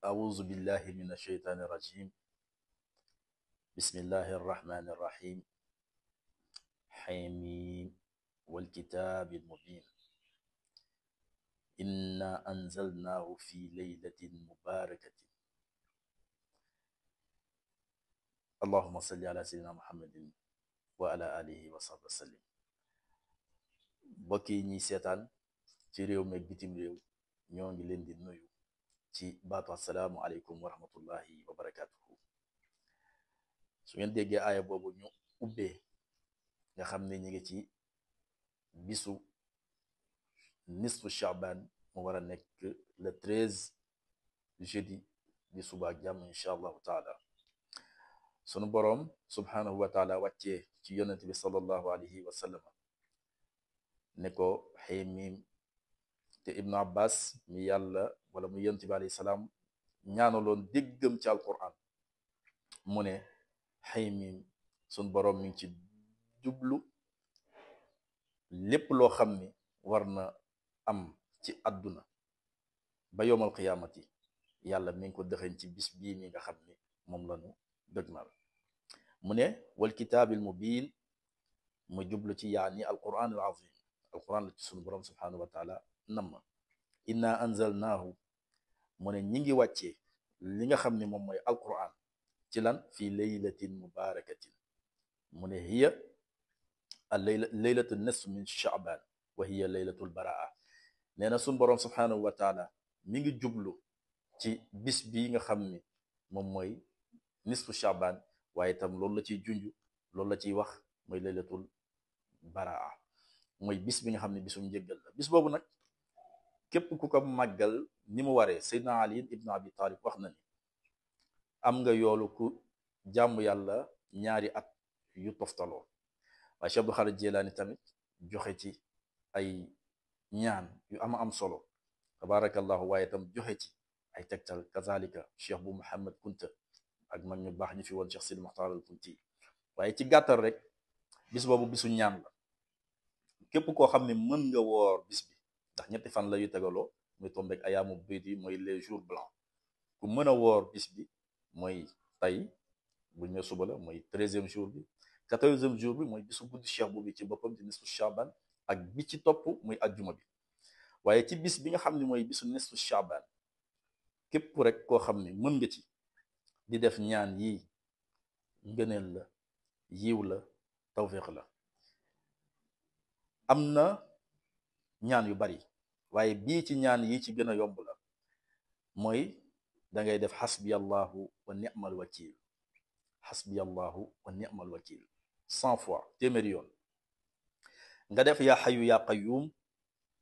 أعوذ بالله من الشيطان الرجيم. بسم الله الرحمن الرحيم. حميم والكتاب المبين. إنا أنزلناه في ليلة مباركة. اللهم صل على سيدنا محمد وعلى آله وصحبه وسلم. mbokk yi ñuy seetaan ci réew meeg bitim réew ñoo ngi leen di nuyu ci baatu assalaamu aleykum wa rahmatullahi wa barakatuhu. su ngeen déggee aaya boobu ñu ubbee nga xam ne ñi ngi ci bisu nisfu Shaaban mu war a nekk le 13 jeudi di suba ak jàmm incha allahu taala. sunu boroom subhanahu wa taala wàccee ci yonent bi sallallahu alayhi wa sallam ne ko xamim. te ibnu abbas mi yàlla wala mu yonent bi alayhi salaam ñaanaloon déggam ci alquran mu ne xamim sunu boroom mi ngi ci jublu lépp loo xam ni war na am ci àdduna ba yowmal qiyaamati yàlla mi ngi ko dëxëñ ci bis bii mi nga xam ni moom lañu dëgmal. mu ne wal kitaabil mubiin mu jublu ci yaani alquran al azim. alquran la ci sunu borom subhanahu wa taala namma. inna anzalnaahu mu ne ñi ngi wàccee li nga xam ni moom mooy alquran ci lan fii laylatin mubarakatin. mu ne hiya laylatu nisf min shaaban wa hiya laylatul baraa. nee na sunu borom subhanahu wa taala mi ngi jublu ci bis bii nga xam ni moom mooy nisfu shaaban, waaye itam loolu la ciy junj, loolu la ciy wax mooy laylatul baraa, mooy bis bi nga xam ne bisum njëggal la. bis boobu nag képp ku ko màggal ni mu waree, Seydina Ali ibn Abi Talib wax na ni am nga yoolu ku jàmm yàlla ñaari at yu toftaloo. waaye Cheikh Abdul Xaadir Jilaani tamit joxe ci ay ñaan yu am solo tabarakallahu, waaye itam joxe ci ay tegtal. kazalika Cheikh bu Muhammad Kunta ak mag ñu baax ñu fi woon Cheikh Sidi Muxtaar al Kunti. waaye ci gàttal rek bis boobu bisu ñaan la. képp koo xam ne mën nga woor bis bi, ndax ñetti fan la yu tegaloo muy tombeek ayaamu biid yi mooy les jours blancs. ku mën a woor bis bi mooy tey bu ñu suba la mooy 13e jour bi, 14e jour bi mooy bisu guddi cheikh bu bi ci boppam di nisfu Shaaban, ak bi ci topp muy ajjuma bi. waaye ci bis bi nga xam ne mooy bisu nisfu Shaaban, képp rek koo xam ne mën nga ci di def ñaan yi, ngëneel la, yiw la, tawfiq la. am na ñaan yu bari, waaye bii ci ñaan yi ci gën a yomb la. mooy da ngay def xasbi allahu wa ni'mal wakil. xasbi allahu wa ni'mal wakil 100 fois, téeméeri yoon. nga def yaa xayu yaa qayuum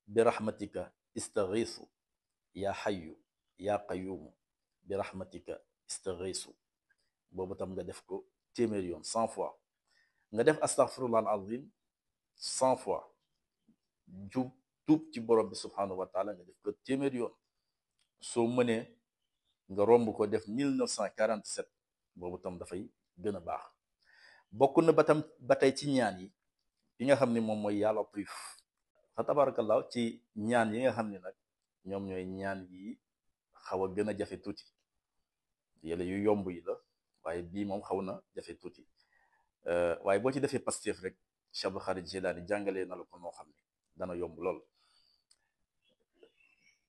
bi rahmatika istaghiisu. yaa xayu yaa qayuum bi rahmatika istaghiisu. boobu tam nga def ko téeméeri yoon 100 fois. nga def astaghfirullah al azim 100 fois. tuub ci borom bi subhanahu wa taala nga def ko téeméeri yoon. soo mënee nga romb ko def 1947, boobu tam dafay gën a baax. bokk na ba tey ci ñaan yi nga xam ne moom mooy yaa latiif. fa tabarakallah ci ñaan yi nga xam ne nag ñoom ñooy ñaan yi xaw a gën a jafe tuuti. yële yu yomb yi la, waaye bii moom xaw na jafe tuuti. waaye boo ci defee Pastef rek Cheikh Abdul Xaadir Jilaani jàngalee na la ko noo xam ne dana yomb lool.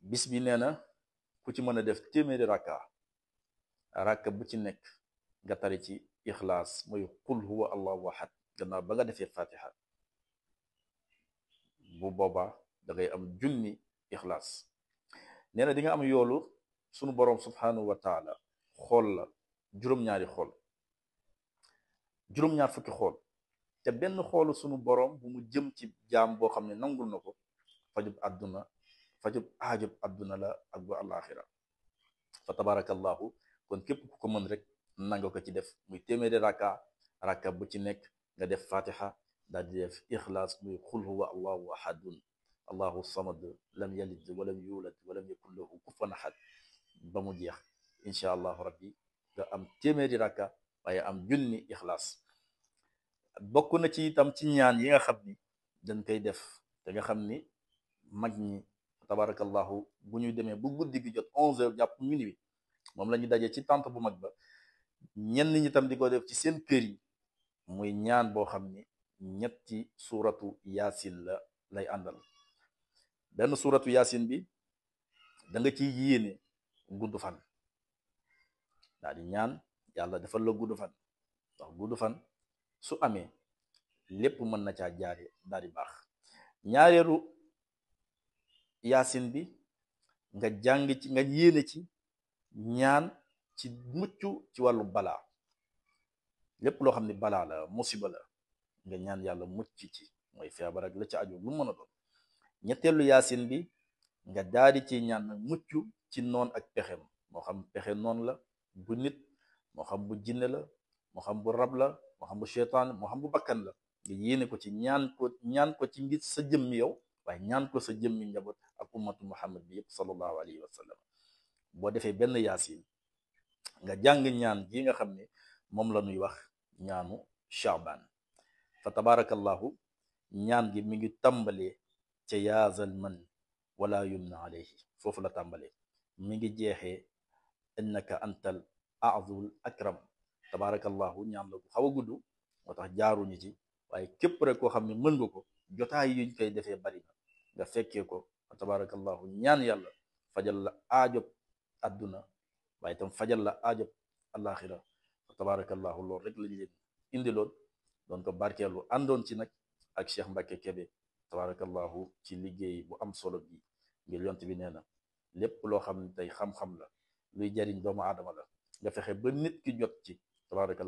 bis bi nee na ku ci mën a def téeméeri rakka bu ci nekk nga tari ci ixlaas mooy qul huwa allahu ahad gannaaw ba nga defee fatiha. bu boobaa da ngay am junni ixlaas. nee na di nga am yoolu sunu boroom subhanahu wa taala xool la juróom-ñaari xool, juróom-ñaar fukki xool, te benn xoolu sunu boroom bu mu jëm ci jaam boo xam ne nangul na ko fajub aajub àdduna la ak bu àllaaxira. fa tabarakallahu, kon képp ku ko mën rek nanga ko ci def muy téeméeri rakka bu ci nekk nga def fatiha daal di def ixlaas muy xul huwa allahu ahadun allahu samad lam yalid walam yulad walam yakun lahu kufuwan ahad ba mu jeex. incha allahu rabbi nga am téeméeri rakka waaye am junni ixlaas. bokk na ci itam ci ñaan yi nga xam ni dañ koy def te nga xam ni mag ñi tabarakallahu bu ñu demee bu guddi gi jot 11 heures jàpp minuit moom la ñu daje ci tànt bu mag ba, ñenn ñi tam di ko def ci seen kër yi, muy ñaan boo xam ni ñetti suuratu yaasin la lay àndal. benn suuratu yaasin bi da nga ciy yéene gudd fan, daal di ñaan yàlla defal la gudd fan, ndax gudd fan su amee lépp mën na caa jaare daal di baax. ñaareelu yaasin bi nga jàng ci, nga yéene ci ñaan ci mucc ci wàllu balaa, lépp loo xam ne balaa la, musiba la, nga ñaan yàlla mucc ci, mooy feebar ak la ca aju lu mën a doon. ñetteelu yaasin bi nga daadi ci ñaan nag mucc ci noon ak pexem, moo xam pexe noon la bu nit, moo xam bu jinne la, moo xam bu rab la, moo xam bu seytaan, moo xam bu bakkan la, nga yéene ko ci, ñaan ko ci ngir sa jëmmi yow, waaye ñaan ko sa jëmmi njaboot ak ummatu muhammad bi yëpp sallallahu alayhi wa sallam. boo defee benn yaasin nga jàng ñaan gi nga xam ne moom la ñuy wax ñaanu Shaaban. fa tabarakallahu ñaan gi mi ngi tàmbalee ca yaazal man wala yumna alayhi, foofu la tàmbalee, mi ngi jeexee innaka antal azul akram. tabarakallahu ñaan la bu xaw a gudd, moo tax jaaruñu ci, waaye képp rek koo xam ne mën nga ko, jotaay yuñ koy defee bari na, nga fekkee ko. fa tabarakallahu ñaan yàlla fajal la aajob adduna, waaye itam fajal la aajob alaxira. fa tabarakallahu loolu rek lañ leen indi lool, doon ko barkeelu, àndoon ci nag ak Cheikh Mbacke Kébé tabarakallahu ci liggéey bu am solo bi, ngir yont bi nee na lépp loo xam ne tey xam-xam la luy jariñ doomu aadama la, nga fexe ba nit ki jot ci tabarakallahu